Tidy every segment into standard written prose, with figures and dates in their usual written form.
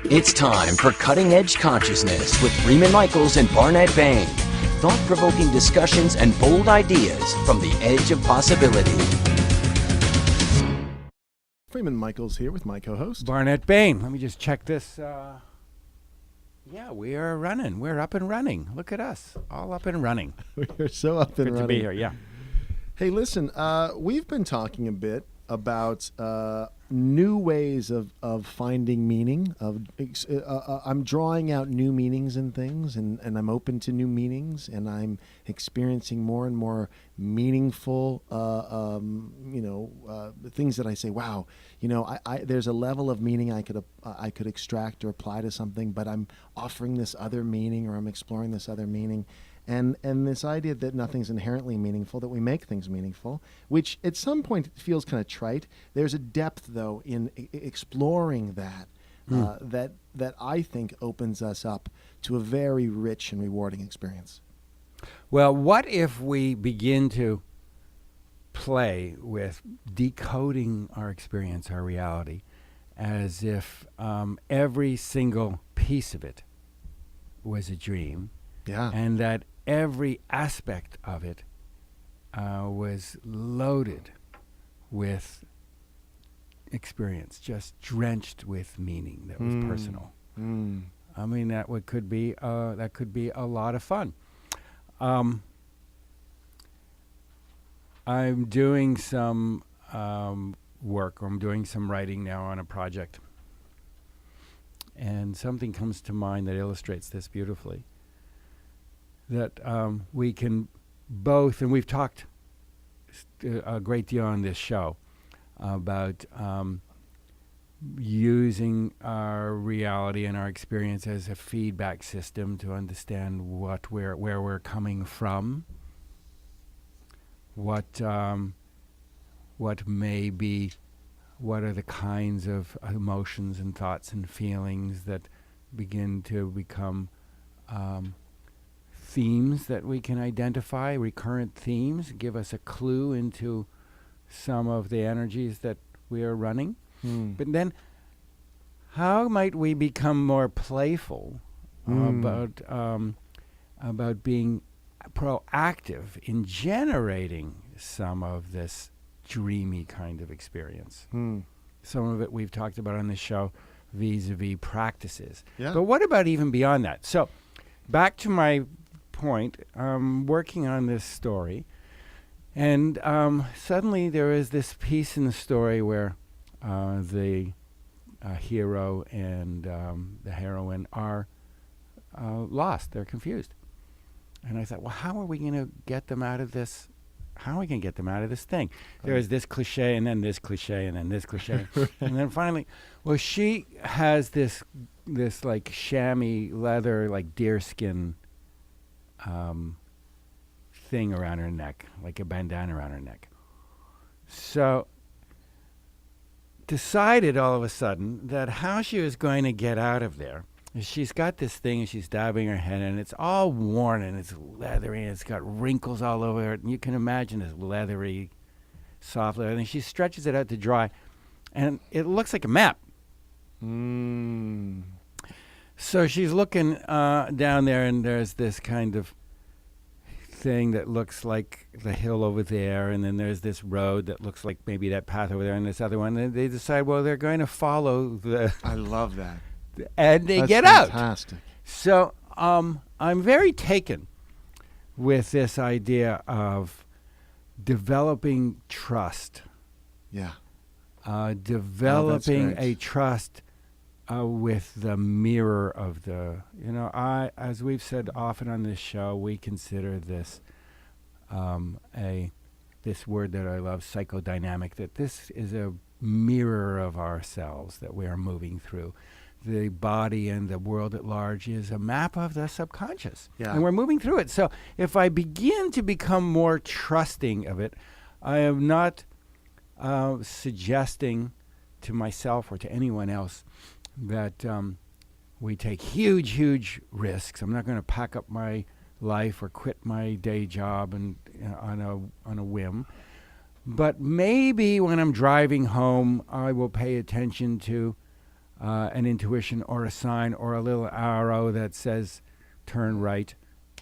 It's time for Cutting Edge Consciousness with Freeman Michaels and Barnet Bain. Thought-provoking discussions and bold ideas from the edge of possibility. Freeman Michaels here with my co-host Barnet Bain. Let me just check this. Yeah, we are running. We're up and running. Look at us, all up and running. We're so up and Good running. to be here, yeah. Hey, listen, we've been talking a bit about new ways of finding meaning. I'm drawing out new meanings in things, and I'm open to new meanings, and I'm experiencing more and more meaningful, things that I say, wow, there's a level of meaning I could extract or apply to something, but I'm offering this other meaning, or I'm exploring this other meaning. And this idea that nothing's inherently meaningful, that we make things meaningful, which at some point feels kind of trite. There's a depth, though, in exploring that that I think opens us up to a very rich and rewarding experience. Well, what if we begin to play with decoding our experience, our reality, as if every single piece of it was a dream, and that every aspect of it was loaded with experience, just drenched with meaning that was personal. I mean, could be a lot of fun. I'm doing some work, or I'm doing some writing now on a project, and something comes to mind that illustrates this beautifully. That we can both, and we've talked a great deal on this show about using our reality and our experience as a feedback system to understand where we're coming from, what are the kinds of emotions and thoughts and feelings that begin to become themes that we can identify, recurrent themes, give us a clue into some of the energies that we are running. But then how might we become more playful about being proactive in generating some of this dreamy kind of experience? Some of it we've talked about on the show vis-a-vis practices. Yeah. But what about even beyond that? So back to my point, I'm working on this story, and suddenly there is this piece in the story where the hero and the heroine are lost. They're confused. And I thought, well, how are we going to get them out of this? How are we going to get them out of this thing? There is this cliche, and then this cliche, and then this cliche. And then finally, well, she has this like chamois leather, like deerskin thing around her neck, like a bandana around her neck. So decided all of a sudden that how she was going to get out of there is she's got this thing and she's dabbing her head, and it's all worn and it's leathery and it's got wrinkles all over it, and you can imagine this leathery, soft leather, and she stretches it out to dry, and it looks like a map. So she's looking down there, and there's this kind of thing that looks like the hill over there, and then there's this road that looks like maybe that path over there, and this other one. And they decide, well, they're going to follow the... I love that. And they That's get fantastic. out. So I'm very taken with this idea of developing trust. Yeah. Developing great. a trust with the mirror of the, as we've said often on this show, we consider this this word that I love, psychodynamic, that this is a mirror of ourselves that we are moving through. The body and the world at large is a map of the subconscious. Yeah. And we're moving through it. So if I begin to become more trusting of it, I am not suggesting to myself or to anyone else that we take huge risks. I'm not going to pack up my life or quit my day job and on a whim. But maybe when I'm driving home, I will pay attention to an intuition or a sign or a little arrow that says turn right,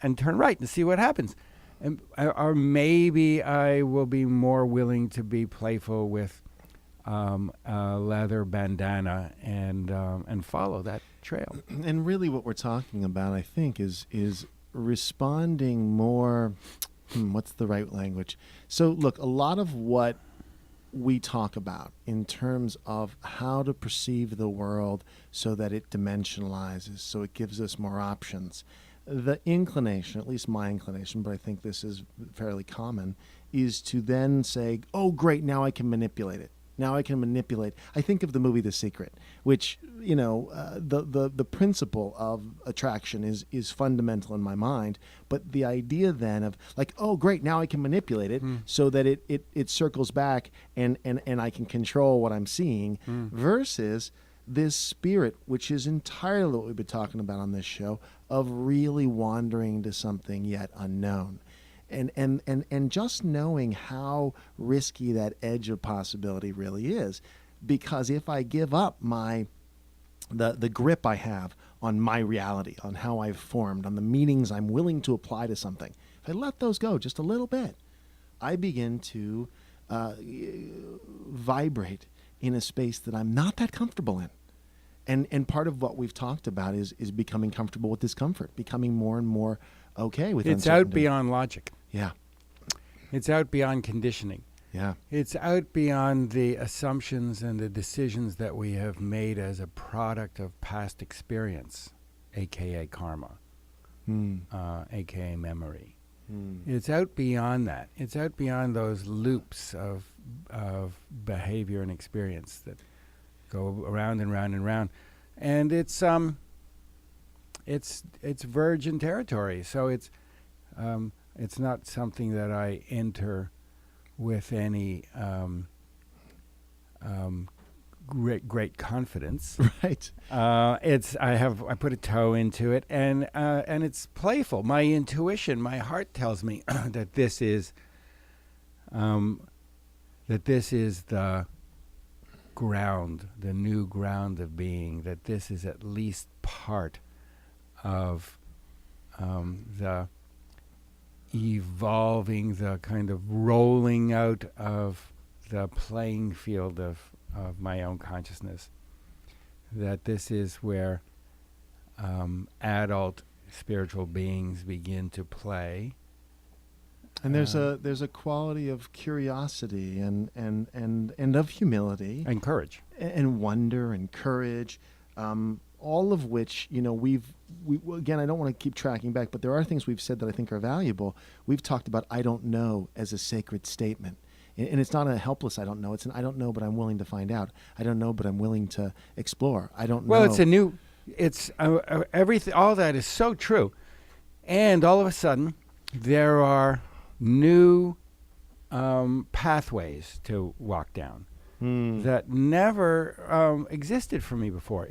and turn right and see what happens. And, or maybe I will be more willing to be playful with a leather bandana and follow that trail. And really what we're talking about, I think, is responding more, what's the right language? So look, a lot of what we talk about in terms of how to perceive the world so that it dimensionalizes, so it gives us more options. The inclination, at least my inclination, but I think this is fairly common, is to then say, oh, great, now I can manipulate it. Now I can manipulate. I think of the movie The Secret, which, the principle of attraction is fundamental in my mind. But the idea then of like, oh, great, now I can manipulate it so that it circles back and I can control what I'm seeing versus this spirit, which is entirely what we've been talking about on this show, of really wandering to something yet unknown. And just knowing how risky that edge of possibility really is. Because if I give up the grip I have on my reality, on how I've formed, on the meanings I'm willing to apply to something, if I let those go just a little bit, I begin to vibrate in a space that I'm not that comfortable in. And part of what we've talked about is becoming comfortable with discomfort, becoming more and more okay with It's uncertainty. out beyond logic. Yeah. It's out beyond conditioning. Yeah. It's out beyond the assumptions and the decisions that we have made as a product of past experience, a.k.a. karma, a.k.a. memory. It's out beyond that. It's out beyond those loops of behavior and experience that go around and round and round. And it's virgin territory. So it's not something that I enter with any great confidence. Right. I put a toe into it, and it's playful. My intuition, my heart tells me that this is the ground, the new ground of being. That this is at least part of the evolving, the kind of rolling out of the playing field of my own consciousness. That this is where adult spiritual beings begin to play. And there's a quality of curiosity and of humility And courage. and wonder and courage, all of which, we again, I don't want to keep tracking back, but there are things we've said that I think are valuable. We've talked about I don't know as a sacred statement. And it's not a helpless I don't know. It's an I don't know, but I'm willing to find out. I don't know, but I'm willing to explore. I don't know. Well, it's everything. All that is so true. And all of a sudden, there are new pathways to walk down that never existed for me before.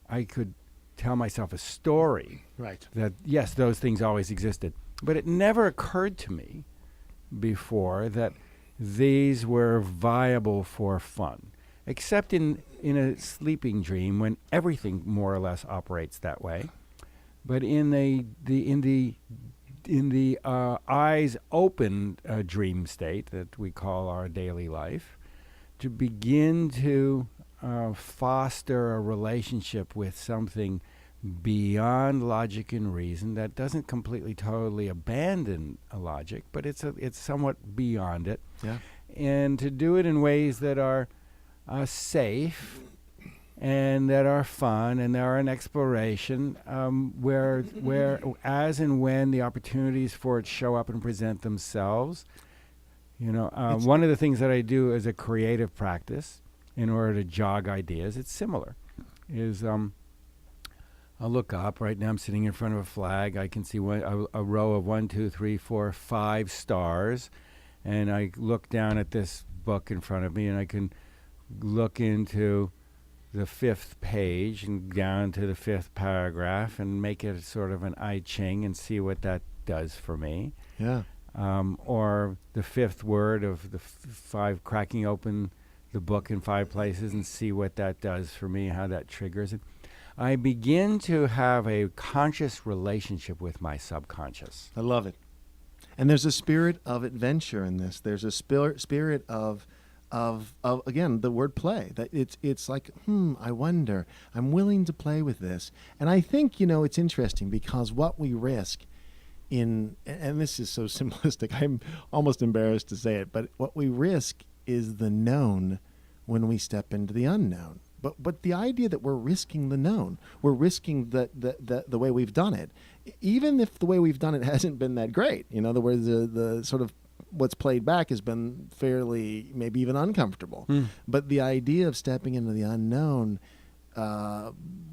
I could tell myself a story Right. that, yes, those things always existed. But it never occurred to me before that these were viable for fun, except in a sleeping dream when everything more or less operates that way. But in the eyes open dream state that we call our daily life, to begin to foster a relationship with something beyond logic and reason that doesn't completely totally abandon a logic, but it's somewhat beyond it. Yeah. And to do it in ways that are safe and that are fun and that are an exploration, where as and when the opportunities for it show up and present themselves. One of the things that I do as a creative practice in order to jog ideas, it's similar, is I'll look up. Right now I'm sitting in front of a flag. I can see a row of 1, 2, 3, 4, 5 stars. And I look down at this book in front of me, and I can look into the 5th page and down to the 5th paragraph and make it sort of an I Ching and see what that does for me. Yeah. Or the 5th word of the 5 cracking open the book in 5 places and see what that does for me, how that triggers it. I begin to have a conscious relationship with my subconscious. I love it. And there's a spirit of adventure in this. There's a spirit of again, the word play. That it's like, I wonder. I'm willing to play with this. And I think, it's interesting because what we risk and this is so simplistic, I'm almost embarrassed to say it, but what we risk is the known when we step into the unknown. But the idea that we're risking the known, we're risking the way we've done it, even if the way we've done it hasn't been that great. In other words, the sort of what's played back has been fairly, maybe even uncomfortable. But the idea of stepping into the unknown,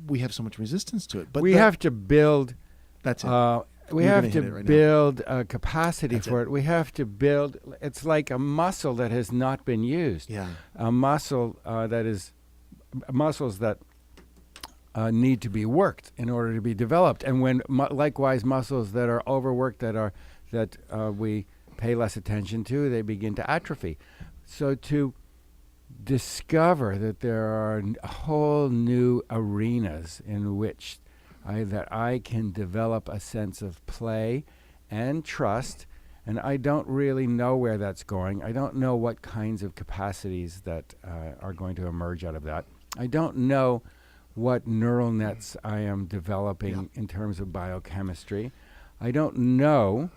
we have so much resistance to it. But we have to build. That's it. We You're have gonna to hit it right build a capacity That's for it. it. We have to build. It's like a muscle that has not been used. Yeah. A muscle that is muscles that need to be worked in order to be developed. And when likewise muscles that are overworked, that we pay less attention to, they begin to atrophy. So to discover that there are whole new arenas in which I can develop a sense of play and trust, and I don't really know where that's going. I don't know what kinds of capacities that are going to emerge out of that. I don't know what neural nets I am developing in terms of biochemistry. I don't know.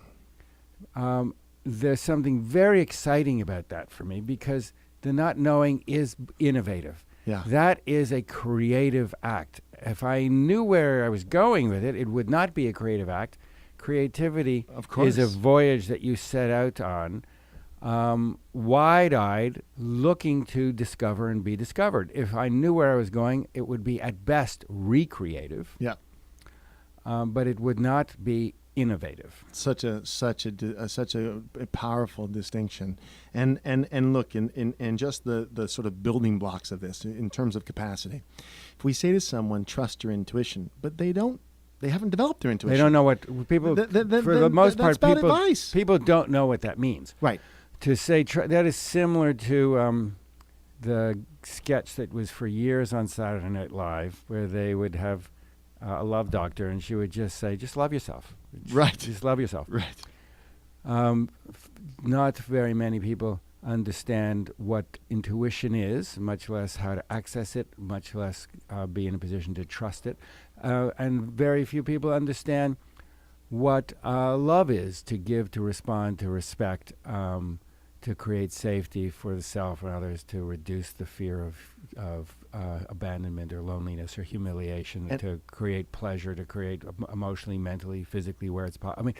There's something very exciting about that for me because the not knowing is innovative. Yeah. That is a creative act. If I knew where I was going with it, it would not be a creative act. Creativity Of course. is a voyage that you set out on, wide-eyed, looking to discover and be discovered. If I knew where I was going, it would be at best recreative, Yeah. but it would not be innovative. Such a powerful distinction, and look, in just the sort of building blocks of this in terms of capacity. If we say to someone, "Trust your intuition," but they haven't developed their intuition. They don't know what people. For the most part, that's bad advice. people don't know what that means. Right. To say that is similar to the sketch that was for years on Saturday Night Live, where they would have a love doctor, and she would just say, "Just love yourself." Right. Just love yourself. Right. Not very many people understand what intuition is, much less how to access it, much less be in a position to trust it. And very few people understand what love is, to give, to respond, to respect, to create safety for the self and others, to reduce the fear of abandonment or loneliness or humiliation, and to create pleasure, to create emotionally, mentally, physically where it's possible. I mean,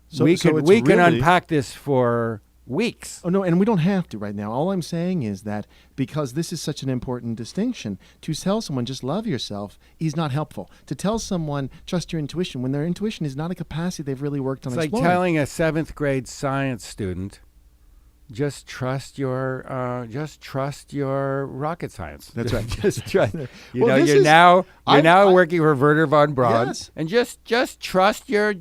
So we it's can really unpack this for weeks. Oh, no, and we don't have to right now. All I'm saying is that because this is such an important distinction, to tell someone just love yourself is not helpful. To tell someone trust your intuition when their intuition is not a capacity they've really worked on It's like exploring. telling a 7th grade science student, just trust your rocket science. That's right. Just trust. You Well, know, this you're is- now I- working for Werner von Braun, Yes. and just trust your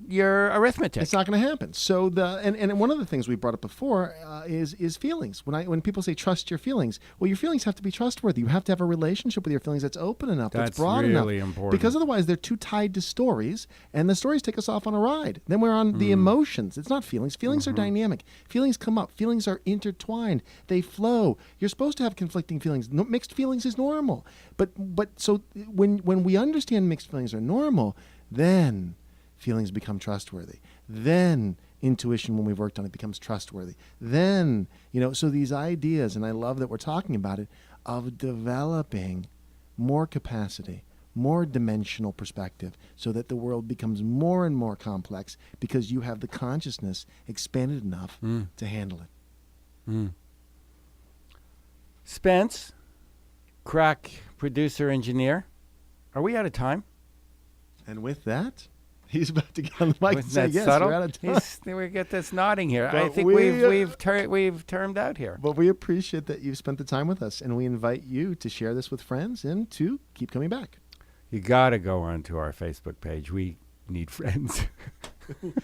arithmetic. It's not going to happen. So and one of the things we brought up before is feelings. When people say trust your feelings, well, your feelings have to be trustworthy. You have to have a relationship with your feelings that's open enough, that's broad enough. really important. Because otherwise, they're too tied to stories, and the stories take us off on a ride. Then we're on the emotions. It's not feelings. Feelings are dynamic. Feelings come up. Feelings are intertwined. They flow. You're supposed to have conflicting feelings. No, mixed feelings is normal. But so when we understand mixed feelings are normal, then feelings become trustworthy. Then intuition, when we've worked on it, becomes trustworthy. Then, so these ideas, and I love that we're talking about it, of developing more capacity, more dimensional perspective, so that the world becomes more and more complex because you have the consciousness expanded enough to handle it. Spence, crack producer, engineer. Are we out of time? And with that, he's about to get on the mic and Wasn't say, that yes, subtle? we're out of time. We get this nodding here. I But think we've termed out here. But we appreciate that you've spent the time with us, and we invite you to share this with friends and to keep coming back. You got to go onto our Facebook page. We need friends.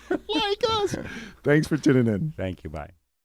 Like us. Thanks for tuning in. Thank you. Bye.